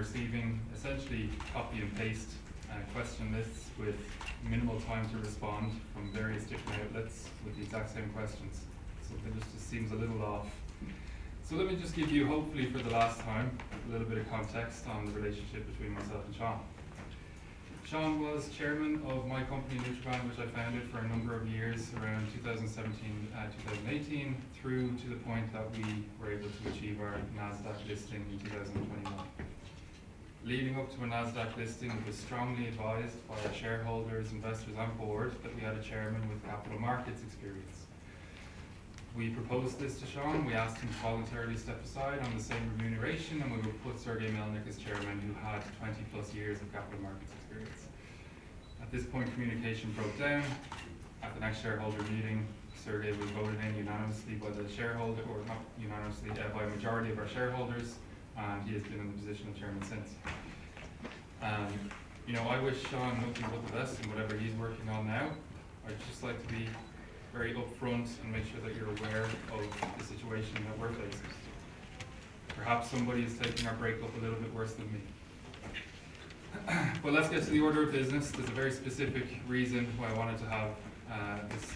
receiving essentially copy and paste question lists with minimal time to respond from various different outlets with the exact same questions. Something just seems a little off. So let me just give you, hopefully for the last time, a little bit of context on the relationship between myself and Sean. Sean was chairman of my company Nutriband, which I founded for a number of years around 2017, 2018, through to the point that we were able to achieve our NASDAQ listing in 2021. Leading up to a NASDAQ listing, it was strongly advised by our shareholders, investors and board that we had a chairman with capital markets experience. We proposed this to Sean. We asked him to voluntarily step aside on the same remuneration, and we would put Sergey Melnik as chairman, who had 20 plus years of capital markets experience. At this point, communication broke down. At the next shareholder meeting, Sergey was voted in unanimously by the shareholder, or not unanimously, by a majority of our shareholders, and he has been in the position of chairman since. I wish Sean nothing but the best in whatever he's working on now. I'd just like to be very upfront and make sure that you're aware of the situation that we're facing. Perhaps somebody is taking our breakup a little bit worse than me. But let's get to the order of business. There's a very specific reason why I wanted to have this